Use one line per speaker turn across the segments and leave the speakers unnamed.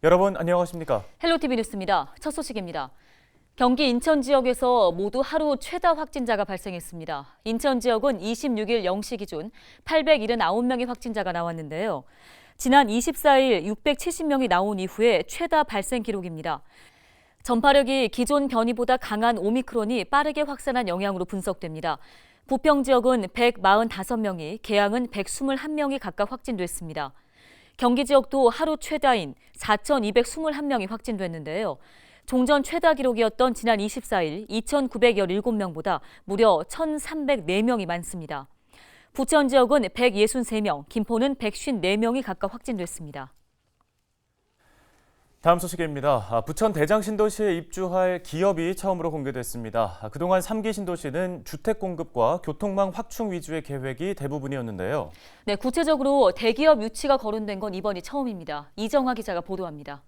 여러분 안녕하십니까?
헬로티비 뉴스입니다. 첫 소식입니다. 경기 인천 지역에서 모두 하루 최다 확진자가 발생했습니다. 인천 지역은 26일 0시 기준 879명의 확진자가 나왔는데요. 지난 24일 670명이 나온 이후에 최다 발생 기록입니다. 전파력이 기존 변이보다 강한 오미크론이 빠르게 확산한 영향으로 분석됩니다. 부평 지역은 145명이, 계양은 121명이 각각 확진됐습니다. 경기 지역도 하루 최다인 4,221명이 확진됐는데요. 종전 최다 기록이었던 지난 24일 2,917명보다 무려 1,304명이 많습니다. 부천 지역은 163명, 김포는 154명이 각각 확진됐습니다.
다음 소식입니다. 부천 대장 신도시에 입주할 기업이 처음으로 공개됐습니다. 그동안 3기 신도시는 주택 공급과 교통망 확충 위주의 계획이 대부분이었는데요.
네, 구체적으로 대기업 유치가 거론된 건 이번이 처음입니다. 이정화 기자가 보도합니다.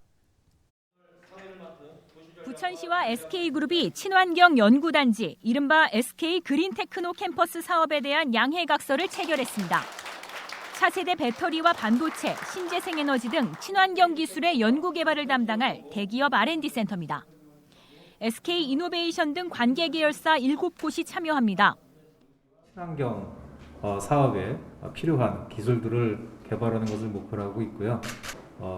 부천시와 SK그룹이 친환경 연구단지, 이른바 SK 그린테크노 캠퍼스 사업에 대한 양해각서를 체결했습니다. 차세대 배터리와 반도체, 신재생에너지 등 친환경 기술의 연구 개발을 담당할 대기업 R&D 센터입니다. SK 이노베이션 등 관계 계열사 7곳이 참여합니다.
친환경 사업에 필요한 기술들을 개발하는 것을 목표로 하고 있고요.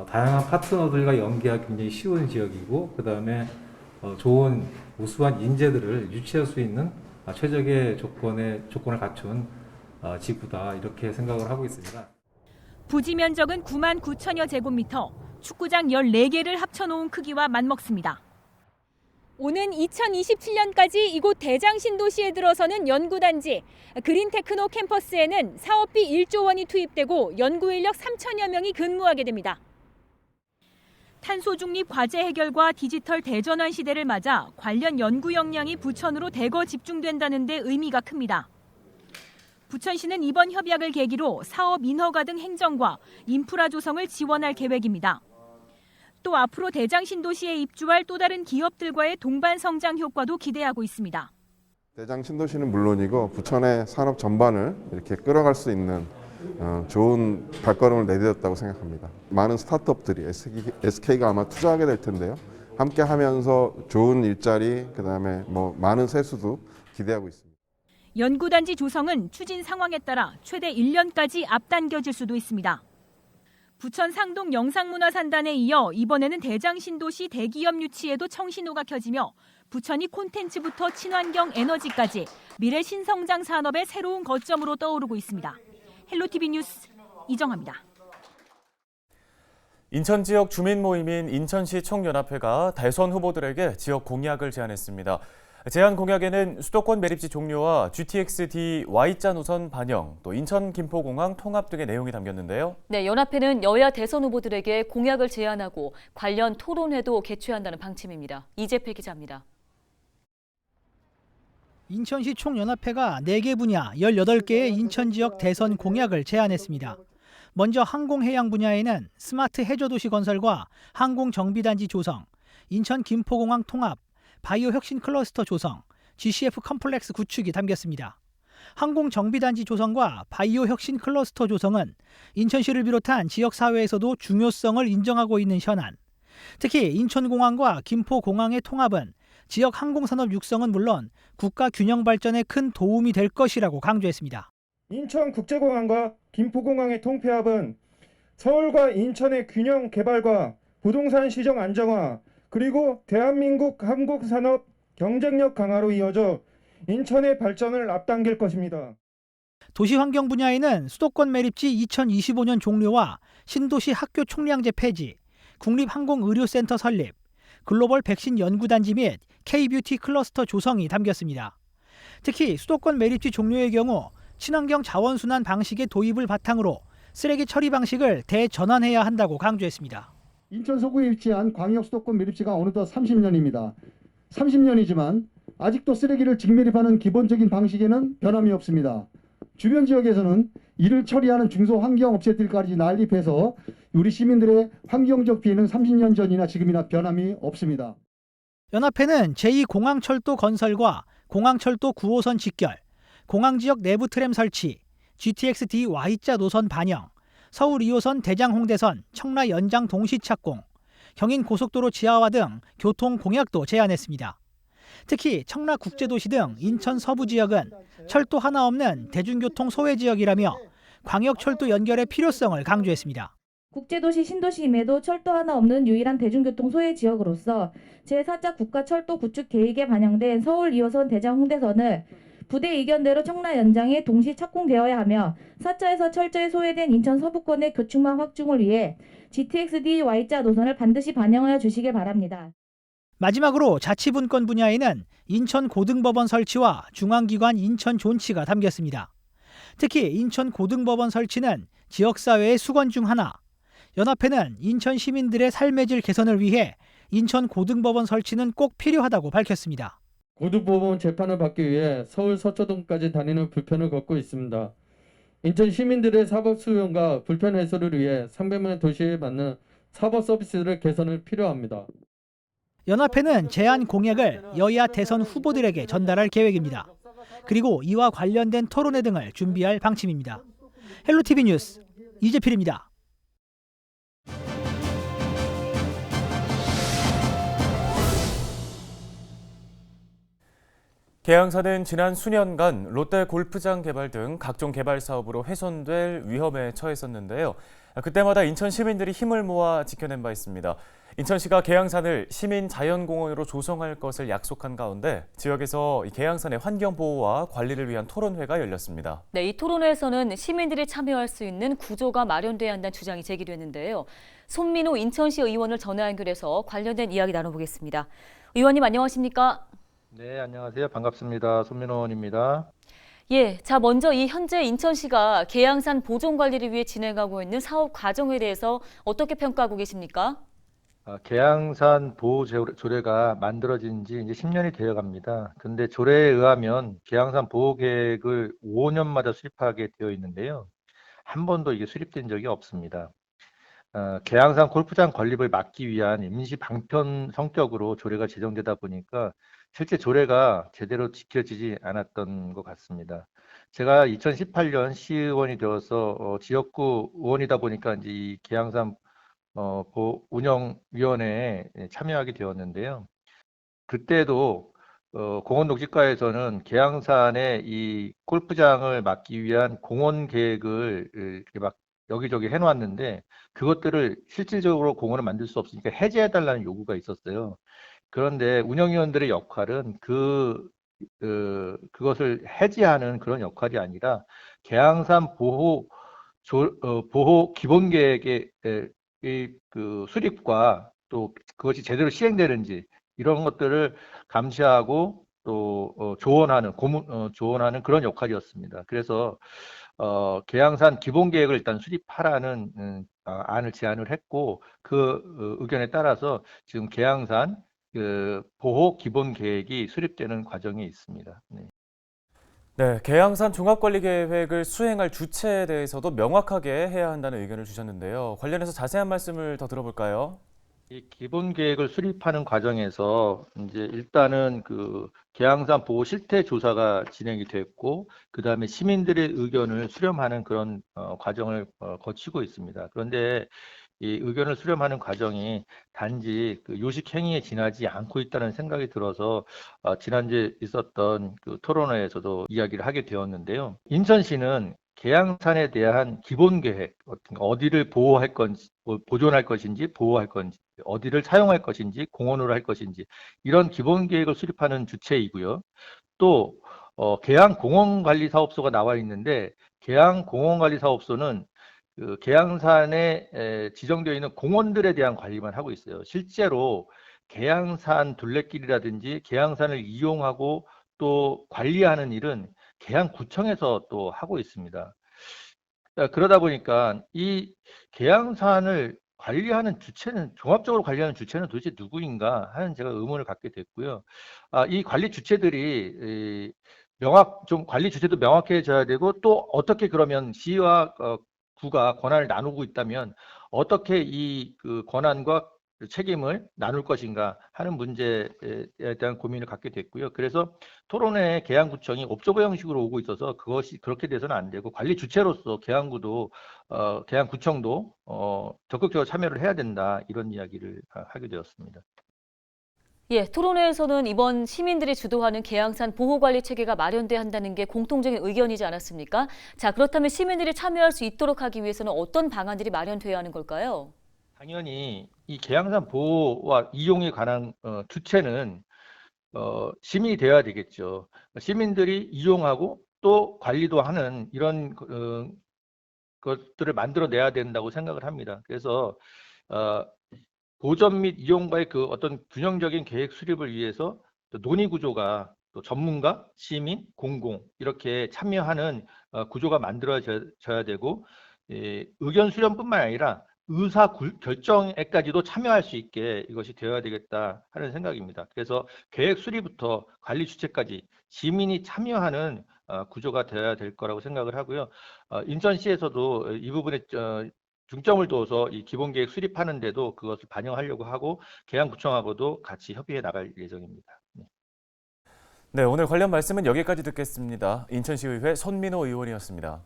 다양한 파트너들과 연계하기 굉장히 쉬운 지역이고, 그다음에 좋은 우수한 인재들을 유치할 수 있는 최적의 조건을 갖춘 지구다, 이렇게 생각을 하고 있습니다.
부지 면적은 9만 9천여 제곱미터, 축구장 14개를 합쳐놓은 크기와 맞먹습니다. 오는 2027년까지 이곳 대장 신도시에 들어서는 연구단지, 그린테크노 캠퍼스에는 사업비 1조 원이 투입되고 연구인력 3천여 명이 근무하게 됩니다. 탄소 중립 과제 해결과 디지털 대전환 시대를 맞아 관련 연구 역량이 부천으로 대거 집중된다는 데 의미가 큽니다. 부천시는 이번 협약을 계기로 사업 인허가 등 행정과 인프라 조성을 지원할 계획입니다. 또 앞으로 대장 신도시에 입주할 또 다른 기업들과의 동반 성장 효과도 기대하고 있습니다.
대장 신도시는 물론이고 부천의 산업 전반을 이렇게 끌어갈 수 있는 좋은 발걸음을 내딛었다고 생각합니다. 많은 스타트업들이 SK가 아마 투자하게 될 텐데요. 함께 하면서 좋은 일자리, 그다음에 많은 세수도 기대하고 있습니다.
연구단지 조성은 추진 상황에 따라 최대 1년까지 앞당겨질 수도 있습니다. 부천 상동 영상문화산단에 이어 이번에는 대장 신도시 대기업 유치에도 청신호가 켜지며 부천이 콘텐츠부터 친환경 에너지까지 미래 신성장 산업의 새로운 거점으로 떠오르고 있습니다. 헬로티비 뉴스 이정화입니다.
인천 지역 주민 모임인 인천시 총연합회가 대선 후보들에게 지역 공약을 제안했습니다. 제안 공약에는 수도권 매립지 종료와 GTX-D Y자 노선 반영, 또 인천 김포공항 통합 등의 내용이 담겼는데요.
네, 연합회는 여야 대선 후보들에게 공약을 제안하고 관련 토론회도 개최한다는 방침입니다. 이재필 기자입니다.
인천시 총연합회가 4개 분야 18개의 인천 지역 대선 공약을 제안했습니다. 먼저 항공해양 분야에는 스마트 해저도시 건설과 항공정비단지 조성, 인천 김포공항 통합, 바이오 혁신 클러스터 조성, GCF 컴플렉스 구축이 담겼습니다. 항공정비단지 조성과 바이오 혁신 클러스터 조성은 인천시를 비롯한 지역사회에서도 중요성을 인정하고 있는 현안. 특히 인천공항과 김포공항의 통합은 지역 항공산업 육성은 물론 국가 균형 발전에 큰 도움이 될 것이라고 강조했습니다.
인천국제공항과 김포공항의 통폐합은 서울과 인천의 균형 개발과 부동산 시정 안정화, 그리고 대한민국 항공산업 경쟁력 강화로 이어져 인천의 발전을 앞당길 것입니다.
도시환경 분야에는 수도권 매립지 2025년 종료와 신도시 학교 총량제 폐지, 국립항공의료센터 설립, 글로벌 백신 연구단지 및 K-뷰티 클러스터 조성이 담겼습니다. 특히 수도권 매립지 종료의 경우 친환경 자원순환 방식의 도입을 바탕으로 쓰레기 처리 방식을 대전환해야 한다고 강조했습니다.
인천 서구에 위치한 광역 수도권 매립지가 어느덧 30년입니다. 30년이지만 아직도 쓰레기를 직매립하는 기본적인 방식에는 변함이 없습니다. 주변 지역에서는 이를 처리하는 중소환경업체들까지 난립해서 우리 시민들의 환경적 피해는 30년 전이나 지금이나 변함이 없습니다.
연합회는 제2공항철도 건설과 공항철도 9호선 직결, 공항지역 내부 트램 설치, GTX-D Y자 노선 반영, 서울 2호선 대장 홍대선 청라 연장 동시 착공, 경인 고속도로 지하화 등 교통 공약도 제안했습니다. 특히 청라국제도시 등 인천 서부 지역은 철도 하나 없는 대중교통 소외 지역이라며 광역철도 연결의 필요성을 강조했습니다.
국제도시 신도시임에도 철도 하나 없는 유일한 대중교통 소외 지역으로서 제4차 국가철도 구축 계획에 반영된 서울 2호선 대장 홍대선을 부대 의견대로 청라 연장에 동시 착공되어야 하며 4차에서 철저히 소외된 인천 서부권의 교축망 확충을 위해 GTX-D Y자 노선을 반드시 반영하여 주시길 바랍니다.
마지막으로 자치분권 분야에는 인천 고등법원 설치와 중앙기관 인천 존치가 담겼습니다. 특히 인천 고등법원 설치는 지역사회의 수건 중 하나, 연합회는 인천 시민들의 삶의 질 개선을 위해 인천 고등법원 설치는 꼭 필요하다고 밝혔습니다.
고등법원 재판을 받기 위해 서울 서초동까지 다니는 불편을 겪고 있습니다. 인천 시민들의 사법 수용과 불편 해소를 위해 상배면 도시에 맞는 사법 서비스를 개선을 필요합니다.
연합회는 제안 공약을 여야 대선 후보들에게 전달할 계획입니다. 그리고 이와 관련된 토론회 등을 준비할 방침입니다. 헬로티비 뉴스 이재필입니다.
계양사는 지난 수년간 롯데 골프장 개발 등 각종 개발 사업으로 훼손될 위험에 처했었는데요. 그때마다 인천 시민들이 힘을 모아 지켜낸 바 있습니다. 인천시가 계양산을 시민 자연공원으로 조성할 것을 약속한 가운데 지역에서 계양산의 환경 보호와 관리를 위한 토론회가 열렸습니다.
네, 이 토론회에서는 시민들이 참여할 수 있는 구조가 마련돼야 한다는 주장이 제기됐는데요. 손민호 인천시 의원을 전화 연결해서 관련된 이야기 나눠보겠습니다. 의원님 안녕하십니까?
네, 안녕하세요. 반갑습니다. 손민호 의원입니다.
예, 자 먼저 이 현재 인천시가 계양산 보존 관리를 위해 진행하고 있는 사업 과정에 대해서 어떻게 평가하고 계십니까?
계양산 보호 조례가 만들어진 지 이제 10년이 되어 갑니다. 근데 조례에 의하면 계양산 보호 계획을 5년마다 수립하게 되어 있는데요. 한 번도 이게 수립된 적이 없습니다. 계양산 골프장 건립을 막기 위한 임시 방편 성격으로 조례가 제정되다 보니까 실제 조례가 제대로 지켜지지 않았던 것 같습니다. 제가 2018년 시의원이 되어서 지역구 의원이다 보니까 이제 이 계양산 운영위원회에 참여하게 되었는데요. 그때도 공원녹지과에서는 계양산에 이 골프장을 막기 위한 공원 계획을 이렇게 막 여기저기 해놓았는데 그것들을 실질적으로 공원을 만들 수 없으니까 해제해달라는 요구가 있었어요. 그런데 운영위원들의 역할은 그것을 해제하는 그런 역할이 아니라 계양산 보호 기본 계획의 그 수립과 또 그것이 제대로 시행되는지 이런 것들을 감시하고 또 조언하는 그런 역할이었습니다. 그래서 계양산 기본 계획을 일단 수립하라는 안을 제안을 했고 그 의견에 따라서 지금 계양산 보호 기본 계획이 수립되는 과정에 있습니다. 네.
네, 계양산 종합관리계획을 수행할 주체에 대해서도 명확하게 해야 한다는 의견을 주셨는데요. 관련해서 자세한 말씀을 더 들어볼까요?
이 기본 계획을 수립하는 과정에서 이제 일단은 그 계양산 보호 실태 조사가 진행이 됐고 그다음에 시민들의 의견을 수렴하는 그런 과정을 거치고 있습니다. 그런데 이 의견을 수렴하는 과정이 단지 그 요식 행위에 지나지 않고 있다는 생각이 들어서 지난주에 있었던 그 토론회에서도 이야기를 하게 되었는데요. 인천시는 계양산에 대한 기본 계획, 어디를 보호할 건지, 보존할 것인지, 보호할 건지, 어디를 사용할 것인지, 공원으로 할 것인지 이런 기본 계획을 수립하는 주체이고요. 또 계양공원관리사업소가 나와 있는데 계양공원관리사업소는 그 계양산에 지정되어 있는 공원들에 대한 관리만 하고 있어요. 실제로 계양산 둘레길이라든지 계양산을 이용하고 또 관리하는 일은 계양구청에서 또 하고 있습니다. 그러다 보니까 이 계양산을 관리하는 주체는 종합적으로 관리하는 주체는 도대체 누구인가 하는 제가 의문을 갖게 됐고요. 이 관리 주체들이 좀 관리 주체도 명확해져야 되고 또 어떻게 그러면 시와 구가 권한을 나누고 있다면 어떻게 이 그 권한과 책임을 나눌 것인가 하는 문제에 대한 고민을 갖게 됐고요. 그래서 토론회 계양구청이 옵저버 형식으로 오고 있어서 그것이 그렇게 돼서는 안 되고 관리 주체로서 계양구청도 적극적으로 참여를 해야 된다 이런 이야기를 하게 되었습니다.
예, 토론회에서는 이번 시민들이 주도하는 계양산 보호관리 체계가 마련돼야 한다는 게 공통적인 의견이지 않았습니까? 자, 그렇다면 시민들이 참여할 수 있도록 하기 위해서는 어떤 방안들이 마련돼야 하는 걸까요?
당연히 이 계양산 보호와 이용에 관한 주체는 시민이 되어야 되겠죠. 시민들이 이용하고 또 관리도 하는 이런 것들을 만들어내야 된다고 생각을 합니다. 그래서 보전 및 이용과의 그 어떤 균형적인 계획 수립을 위해서 논의 구조가 또 전문가, 시민, 공공 이렇게 참여하는 구조가 만들어져야 되고 의견 수렴뿐만 아니라 의사 결정에까지도 참여할 수 있게 이것이 되어야 되겠다 하는 생각입니다. 그래서 계획 수립부터 관리 주체까지 시민이 참여하는 구조가 되어야 될 거라고 생각을 하고요. 인천시에서도 이 부분에 중점을 둬서 이 기본계획 수립하는데도 그것을 반영하려고 하고 계양구청하고도 같이 협의해 나갈 예정입니다.
네, 오늘 관련 말씀은 여기까지 듣겠습니다. 인천시의회 손민호 의원이었습니다.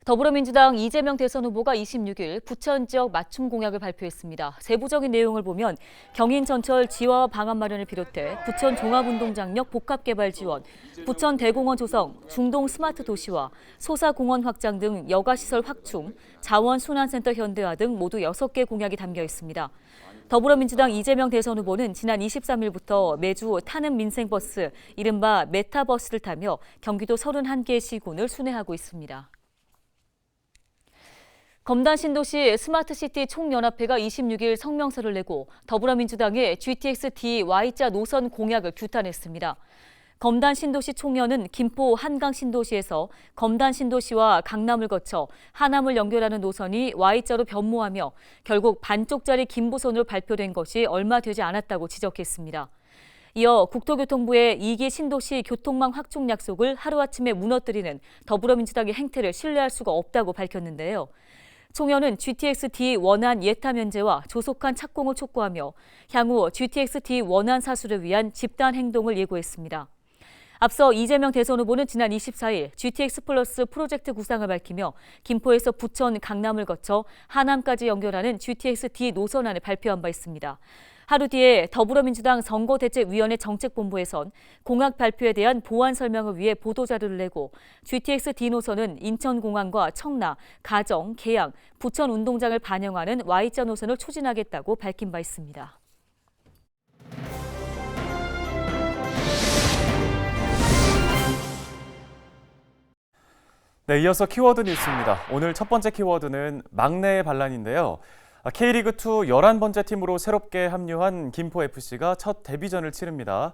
더불어민주당 이재명 대선 후보가 26일 부천 지역 맞춤 공약을 발표했습니다. 세부적인 내용을 보면 경인 전철 지화 방안 마련을 비롯해 부천 종합운동장역 복합개발 지원, 부천 대공원 조성, 중동 스마트 도시화, 소사공원 확장 등 여가시설 확충, 자원순환센터 현대화 등 모두 6개 공약이 담겨 있습니다. 더불어민주당 이재명 대선 후보는 지난 23일부터 매주 타는 민생버스, 이른바 메타버스를 타며 경기도 31개 시군을 순회하고 있습니다. 검단 신도시 스마트시티 총연합회가 26일 성명서를 내고 더불어민주당의 GTX-D Y자 노선 공약을 규탄했습니다. 검단 신도시 총연은 김포 한강 신도시에서 검단 신도시와 강남을 거쳐 하남을 연결하는 노선이 Y자로 변모하며 결국 반쪽짜리 김부선으로 발표된 것이 얼마 되지 않았다고 지적했습니다. 이어 국토교통부의 2기 신도시 교통망 확충 약속을 하루아침에 무너뜨리는 더불어민주당의 행태를 신뢰할 수가 없다고 밝혔는데요. 총연은 GTX-D 원안 예타 면제와 조속한 착공을 촉구하며 향후 GTX-D 원안 사수를 위한 집단 행동을 예고했습니다. 앞서 이재명 대선 후보는 지난 24일 GTX 플러스 프로젝트 구상을 밝히며 김포에서 부천, 강남을 거쳐 하남까지 연결하는 GTX-D 노선안을 발표한 바 있습니다. 하루 뒤에 더불어민주당 선거대책위원회 정책본부에선 공약 발표에 대한 보완 설명을 위해 보도자료를 내고 GTX-D 노선은 인천공항과 청라, 가정, 계양, 부천 운동장을 반영하는 Y자 노선을 추진하겠다고 밝힌 바 있습니다.
네, 이어서 키워드 뉴스입니다. 오늘 첫 번째 키워드는 막내의 반란인데요. K리그2 11번째 팀으로 새롭게 합류한 김포FC가 첫 데뷔전을 치릅니다.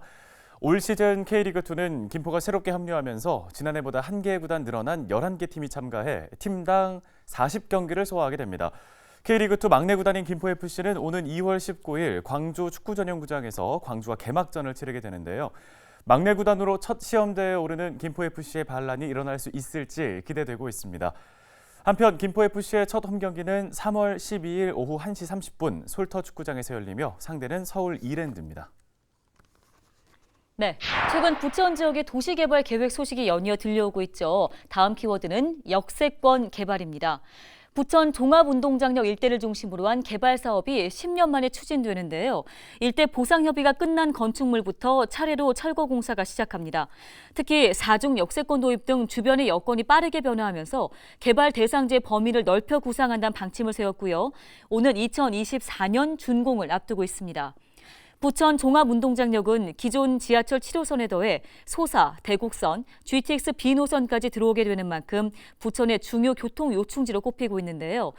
올 시즌 K리그2는 김포가 새롭게 합류하면서 지난해보다 1개 구단 늘어난 11개 팀이 참가해 팀당 40경기를 소화하게 됩니다. K리그2 막내 구단인 김포FC는 오는 2월 19일 광주 축구전용구장에서 광주와 개막전을 치르게 되는데요. 막내 구단으로 첫 시험대에 오르는 김포FC의 반란이 일어날 수 있을지 기대되고 있습니다. 한편 김포FC의 첫 홈경기는 3월 12일 오후 1시 30분 솔터 축구장에서 열리며 상대는 서울 이랜드입니다.
네, 최근 부천 지역의 도시개발 계획 소식이 연이어 들려오고 있죠. 다음 키워드는 역세권 개발입니다. 부천 종합운동장역 일대를 중심으로 한 개발 사업이 10년 만에 추진되는데요. 일대 보상 협의가 끝난 건축물부터 차례로 철거 공사가 시작합니다. 특히 4중 역세권 도입 등 주변의 여건이 빠르게 변화하면서 개발 대상지의 범위를 넓혀 구상한다는 방침을 세웠고요. 오는 2024년 준공을 앞두고 있습니다. 부천 종합운동장역은 기존 지하철 7호선에 더해 소사, 대곡선, GTX B노선까지 들어오게 되는 만큼 부천의 중요 교통 요충지로 꼽히고 있는데요.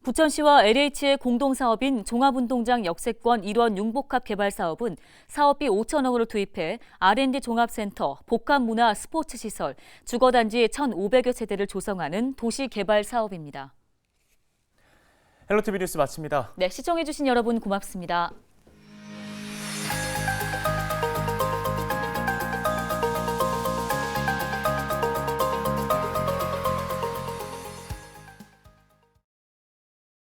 부천시와 LH의 공동사업인 종합운동장 역세권 1원 융복합 개발 사업은 사업비 5천억 원을 투입해 R&D 종합센터, 복합문화 스포츠시설, 주거단지 1,500여 세대를 조성하는 도시개발 사업입니다.
헬로티비 뉴스 마칩니다.
네, 시청해주신 여러분 고맙습니다.